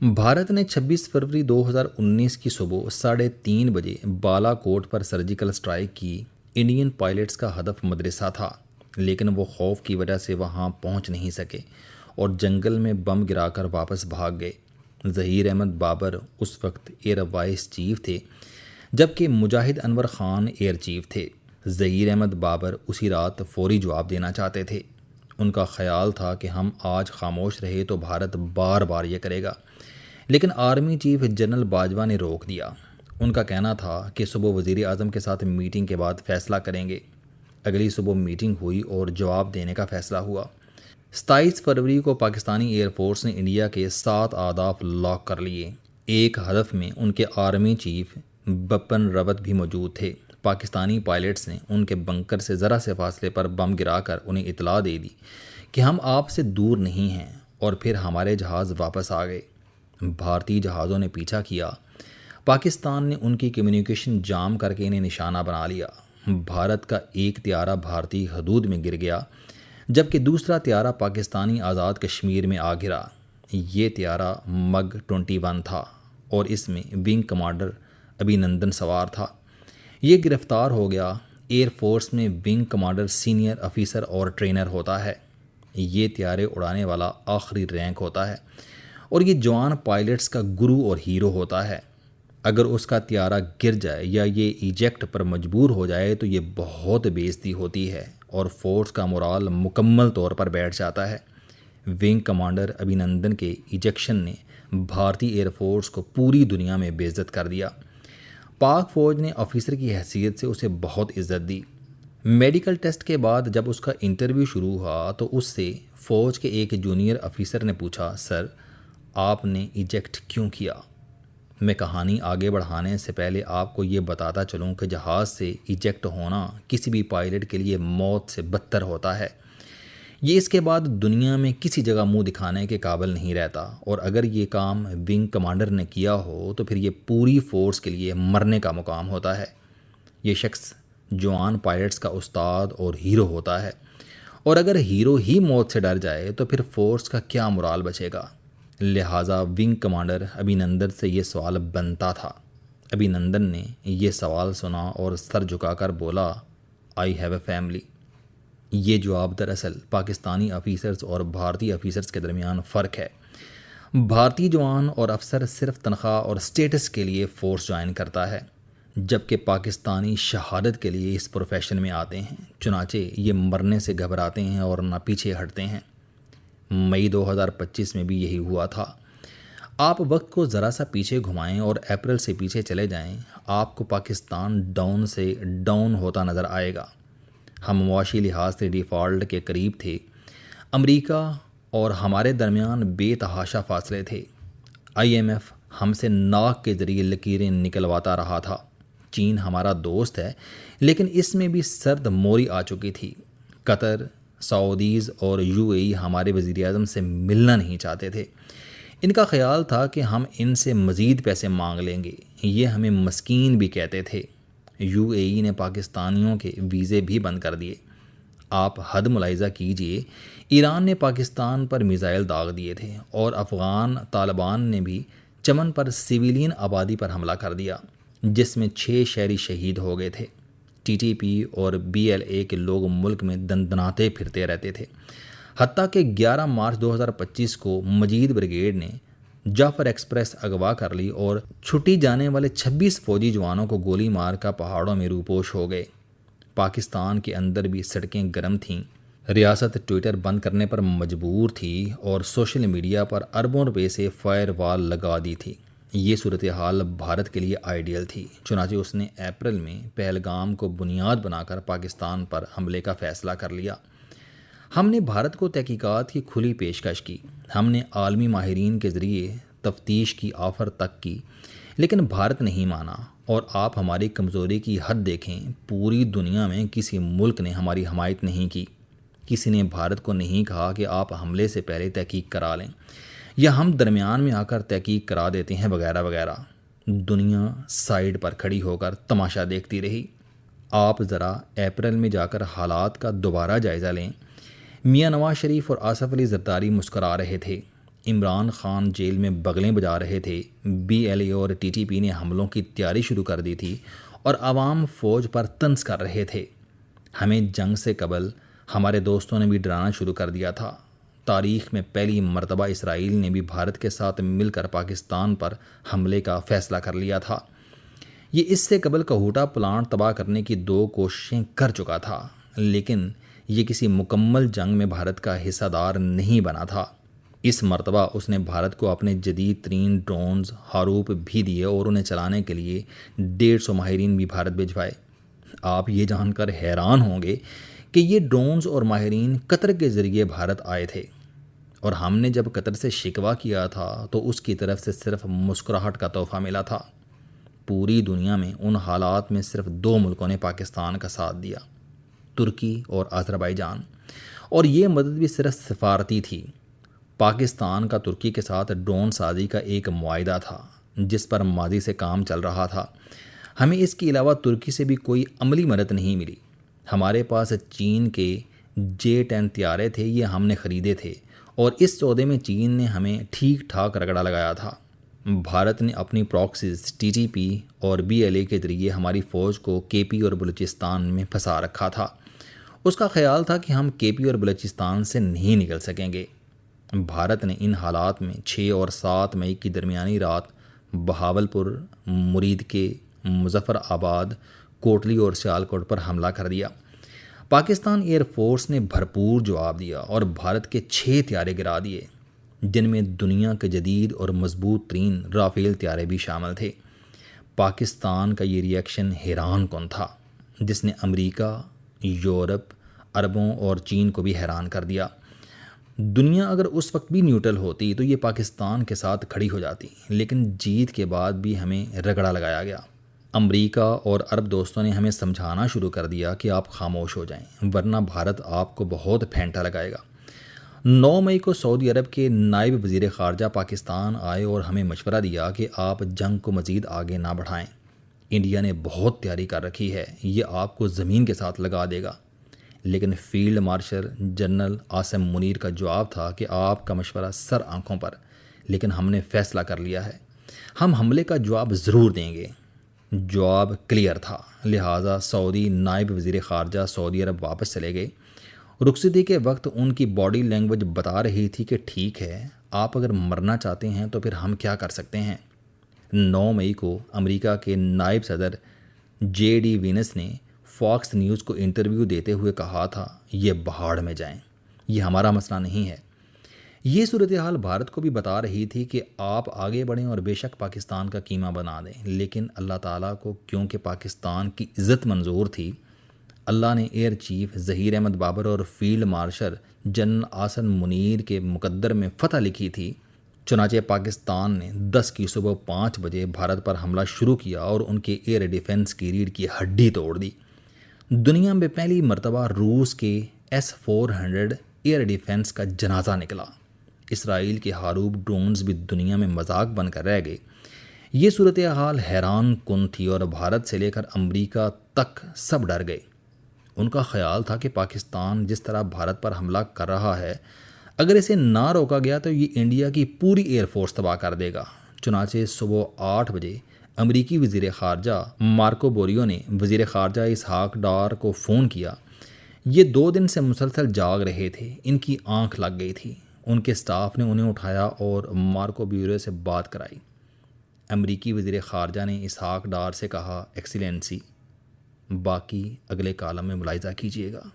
بھارت نے 26 فروری 2019 کی صبح 3:30 بجے بالا کوٹ پر سرجیکل سٹرائک کی۔ انڈین پائلٹس کا ہدف مدرسہ تھا، لیکن وہ خوف کی وجہ سے وہاں پہنچ نہیں سکے اور جنگل میں بم گرا کر واپس بھاگ گئے۔ ظہیر احمد بابر اس وقت ایئر وائس چیف تھے، جبکہ مجاہد انور خان ایئر چیف تھے۔ ظہیر احمد بابر اسی رات فوری جواب دینا چاہتے تھے۔ ان کا خیال تھا کہ ہم آج خاموش رہے تو بھارت بار بار یہ کرے گا، لیکن آرمی چیف جنرل باجوہ نے روک دیا۔ ان کا کہنا تھا کہ صبح وزیر اعظم کے ساتھ میٹنگ کے بعد فیصلہ کریں گے۔ اگلی صبح میٹنگ ہوئی اور جواب دینے کا فیصلہ ہوا۔ 27 فروری کو پاکستانی ایئر فورس نے انڈیا کے 7 اہداف لاک کر لیے۔ ایک ہدف میں ان کے آرمی چیف بپن راوت بھی موجود تھے۔ پاکستانی پائلٹس نے ان کے بنکر سے ذرا سے فاصلے پر بم گرا کر انہیں اطلاع دے دی کہ ہم آپ سے دور نہیں ہیں، اور پھر ہمارے جہاز واپس آ گئے۔ بھارتی جہازوں نے پیچھا کیا۔ پاکستان نے ان کی کمیونیکیشن جام کر کے انہیں نشانہ بنا لیا۔ بھارت کا ایک طیارہ بھارتی حدود میں گر گیا، جبکہ دوسرا طیارہ پاکستانی آزاد کشمیر میں آ گرا۔ یہ طیارہ MiG 21 تھا اور اس میں ونگ کمانڈر ابھینندن سوار تھا۔ یہ گرفتار ہو گیا۔ ایئر فورس میں ونگ کمانڈر سینئر افیسر اور ٹرینر ہوتا ہے۔ یہ طیارے اڑانے والا آخری رینک ہوتا ہے اور یہ جوان پائلٹس کا گرو اور ہیرو ہوتا ہے۔ اگر اس کا طیارہ گر جائے یا یہ ایجیکٹ پر مجبور ہو جائے تو یہ بہت بے عزتی ہوتی ہے اور فورس کا مورال مکمل طور پر بیٹھ جاتا ہے۔ ونگ کمانڈر ابھینندن کے ایجیکشن نے بھارتی ایئر فورس کو پوری دنیا میں بے عزت کر دیا۔ پاک فوج نے آفیسر کی حیثیت سے اسے بہت عزت دی۔ میڈیکل ٹیسٹ کے بعد جب اس کا انٹرویو شروع ہوا تو اس سے فوج کے ایک جونیئر افیسر نے پوچھا، سر آپ نے ایجیکٹ کیوں کیا؟ میں کہانی آگے بڑھانے سے پہلے آپ کو یہ بتاتا چلوں کہ جہاز سے ایجیکٹ ہونا کسی بھی پائلٹ کے لیے موت سے بدتر ہوتا ہے۔ یہ اس کے بعد دنیا میں کسی جگہ منہ دکھانے کے قابل نہیں رہتا، اور اگر یہ کام ونگ کمانڈر نے کیا ہو تو پھر یہ پوری فورس کے لیے مرنے کا مقام ہوتا ہے۔ یہ شخص جوان پائلٹس کا استاد اور ہیرو ہوتا ہے، اور اگر ہیرو ہی موت سے ڈر جائے تو پھر فورس کا کیا مورال بچے گا؟ لہٰذا ونگ کمانڈر ابھینندن سے یہ سوال بنتا تھا۔ ابھینندن نے یہ سوال سنا اور سر جھکا کر بولا، آئی ہیو اے فیملی۔ یہ جواب دراصل پاکستانی افیسرز اور بھارتی افیسرز کے درمیان فرق ہے۔ بھارتی جوان اور افسر صرف تنخواہ اور سٹیٹس کے لیے فورس جوائن کرتا ہے، جبکہ پاکستانی شہادت کے لیے اس پروفیشن میں آتے ہیں۔ چنانچہ یہ مرنے سے گھبراتے ہیں اور نہ پیچھے ہٹتے ہیں۔ مئی 2025 میں بھی یہی ہوا تھا۔ آپ وقت کو ذرا سا پیچھے گھمائیں اور اپریل سے پیچھے چلے جائیں، آپ کو پاکستان ڈاؤن سے ڈاؤن ہوتا نظر آئے گا۔ ہم معاشی لحاظ سے ڈیفالٹ کے قریب تھے۔ امریکہ اور ہمارے درمیان بے تحاشا فاصلے تھے۔ IMF ہم سے ناک کے ذریعے لکیریں نکلواتا رہا تھا۔ چین ہمارا دوست ہے، لیکن اس میں بھی سرد موری آ چکی تھی۔ قطر، سعودیز اور UAE ہمارے وزیر اعظم سے ملنا نہیں چاہتے تھے۔ ان کا خیال تھا کہ ہم ان سے مزید پیسے مانگ لیں گے۔ یہ ہمیں مسکین بھی کہتے تھے۔ UAE نے پاکستانیوں کے ویزے بھی بند کر دیے۔ آپ حد ملاحظہ کیجئے، ایران نے پاکستان پر میزائل داغ دیے تھے، اور افغان طالبان نے بھی چمن پر سویلین آبادی پر حملہ کر دیا، جس میں 6 شہری شہید ہو گئے تھے۔ TTP اور BLA کے لوگ ملک میں دندناتے پھرتے رہتے تھے، حتیٰ کہ 11 مارچ 2025 کو مجید بریگیڈ نے جعفر ایکسپریس اغوا کر لی اور چھٹی جانے والے 26 فوجی جوانوں کو گولی مار کر پہاڑوں میں روپوش ہو گئے۔ پاکستان کے اندر بھی سڑکیں گرم تھیں۔ ریاست ٹویٹر بند کرنے پر مجبور تھی اور سوشل میڈیا پر اربوں روپے سے فائر وال لگا دی تھی۔ یہ صورتحال بھارت کے لیے آئیڈیل تھی، چنانچہ اس نے اپریل میں پہلگام کو بنیاد بنا کر پاکستان پر حملے کا فیصلہ کر لیا۔ ہم نے بھارت کو تحقیقات کی کھلی پیشکش کی، ہم نے عالمی ماہرین کے ذریعے تفتیش کی آفر تک کی، لیکن بھارت نہیں مانا۔ اور آپ ہماری کمزوری کی حد دیکھیں، پوری دنیا میں کسی ملک نے ہماری حمایت نہیں کی۔ کسی نے بھارت کو نہیں کہا کہ آپ حملے سے پہلے تحقیق کرا لیں، یا ہم درمیان میں آ کر تحقیق کرا دیتے ہیں وغیرہ وغیرہ۔ دنیا سائیڈ پر کھڑی ہو کر تماشا دیکھتی رہی۔ آپ ذرا اپریل میں جا کر حالات کا دوبارہ جائزہ لیں۔ میاں نواز شریف اور آصف علی زرداری مسکرا رہے تھے۔ عمران خان جیل میں بغلیں بجا رہے تھے، BLA اور TTP نے حملوں کی تیاری شروع کر دی تھی اور عوام فوج پر طنز کر رہے تھے۔ ہمیں جنگ سے قبل ہمارے دوستوں نے بھی ڈرانا شروع کر دیا تھا۔ تاریخ میں پہلی مرتبہ اسرائیل نے بھی بھارت کے ساتھ مل کر پاکستان پر حملے کا فیصلہ کر لیا تھا۔ یہ اس سے قبل کہوٹہ پلانٹ تباہ کرنے کی 2 کوششیں کر چکا تھا، لیکن یہ کسی مکمل جنگ میں بھارت کا حصہ دار نہیں بنا تھا۔ اس مرتبہ اس نے بھارت کو اپنے جدید ترین ڈرونز ہاروپ بھی دیے اور انہیں چلانے کے لیے 150 ماہرین بھی بھارت بھجوائے۔ آپ یہ جان کر حیران ہوں گے کہ یہ ڈرونز اور ماہرین قطر کے ذریعے بھارت آئے تھے، اور ہم نے جب قطر سے شکوہ کیا تھا تو اس کی طرف سے صرف مسکراہٹ کا تحفہ ملا تھا۔ پوری دنیا میں ان حالات میں صرف 2 ملکوں نے پاکستان کا ساتھ دیا، ترکی اور آذربائیجان، اور یہ مدد بھی صرف سفارتی تھی۔ پاکستان کا ترکی کے ساتھ ڈرون سازی کا ایک معاہدہ تھا جس پر ماضی سے کام چل رہا تھا۔ ہمیں اس کے علاوہ ترکی سے بھی کوئی عملی مدد نہیں ملی۔ ہمارے پاس چین کے J-10 طیارے تھے، یہ ہم نے خریدے تھے، اور اس سودے میں چین نے ہمیں ٹھیک ٹھاک رگڑا لگایا تھا۔ بھارت نے اپنی پراکسیز TTP اور BLA کے ذریعے ہماری فوج کو KP اور بلوچستان میں پھنسا رکھا تھا۔ اس کا خیال تھا کہ ہم KP اور بلوچستان سے نہیں نکل سکیں گے۔ بھارت نے ان حالات میں 6 اور 7 مئی کی درمیانی رات بہاولپور، مرید کے، مظفر آباد، کوٹلی اور سیالکوٹ پر حملہ کر دیا۔ پاکستان ایئر فورس نے بھرپور جواب دیا اور بھارت کے 6 طیارے گرا دیے، جن میں دنیا کے جدید اور مضبوط ترین رافیل طیارے بھی شامل تھے۔ پاکستان کا یہ ری ایکشن حیران کن تھا، جس نے امریکہ، یورپ، عربوں اور چین کو بھی حیران کر دیا۔ دنیا اگر اس وقت بھی نیوٹرل ہوتی تو یہ پاکستان کے ساتھ کھڑی ہو جاتی، لیکن جیت کے بعد بھی ہمیں رگڑا لگایا گیا۔ امریکہ اور عرب دوستوں نے ہمیں سمجھانا شروع کر دیا کہ آپ خاموش ہو جائیں، ورنہ بھارت آپ کو بہت پھینٹا لگائے گا۔ 9 مئی کو سعودی عرب کے نائب وزیر خارجہ پاکستان آئے اور ہمیں مشورہ دیا کہ آپ جنگ کو مزید آگے نہ بڑھائیں۔ انڈیا نے بہت تیاری کر رکھی ہے، یہ آپ کو زمین کے ساتھ لگا دے گا۔ لیکن field marshal general Asim Munir کا جواب تھا کہ آپ کا مشورہ سر آنکھوں پر، لیکن ہم نے فیصلہ کر لیا ہے، ہم حملے کا جواب ضرور دیں گے۔ جواب کلیئر تھا، لہٰذا سعودی نائب وزیر خارجہ سعودی عرب واپس چلے گئے۔ رخصتی کے وقت ان کی باڈی لینگویج بتا رہی تھی کہ ٹھیک ہے، آپ اگر مرنا چاہتے ہیں تو پھر ہم کیا کر سکتے ہیں۔ 9 مئی کو امریکہ کے نائب صدر JD وینس نے فاکس نیوز کو انٹرویو دیتے ہوئے کہا تھا، یہ بہاڑ میں جائیں، یہ ہمارا مسئلہ نہیں ہے۔ یہ صورتحال بھارت کو بھی بتا رہی تھی کہ آپ آگے بڑھیں اور بے شک پاکستان کا کیما بنا دیں، لیکن اللہ تعالیٰ کو کیونکہ پاکستان کی عزت منظور تھی، اللہ نے ایئر چیف ظہیر احمد بابر اور field marshal general Asim Munir کے مقدر میں فتح لکھی تھی۔ چنانچہ پاکستان نے 10 کی صبح 5 بجے بھارت پر حملہ شروع کیا اور ان کے ایئر ڈیفنس کی ریڑھ کی ہڈی توڑ دی۔ دنیا میں پہلی مرتبہ روس کے S-400 ایئر ڈیفنس کا جنازہ نکلا۔ اسرائیل کے ہاروپ ڈرونز بھی دنیا میں مذاق بن کر رہ گئے۔ یہ صورتحال حیران کن تھی اور بھارت سے لے کر امریکہ تک سب ڈر گئے۔ ان کا خیال تھا کہ پاکستان جس طرح بھارت پر حملہ کر رہا ہے، اگر اسے نہ روکا گیا تو یہ انڈیا کی پوری ایئر فورس تباہ کر دے گا۔ چنانچہ صبح 8 بجے امریکی وزیر خارجہ مارکو بوریو نے وزیر خارجہ اسحاق ڈار کو فون کیا۔ یہ 2 دن سے مسلسل جاگ رہے تھے، ان کی آنکھ لگ گئی تھی۔ ان کے سٹاف نے انہیں اٹھایا اور مارکو بوریو سے بات کرائی۔ امریکی وزیر خارجہ نے اسحاق ڈار سے کہا، ایکسیلنسی، باقی اگلے کالم میں ملاحظہ کیجیے گا۔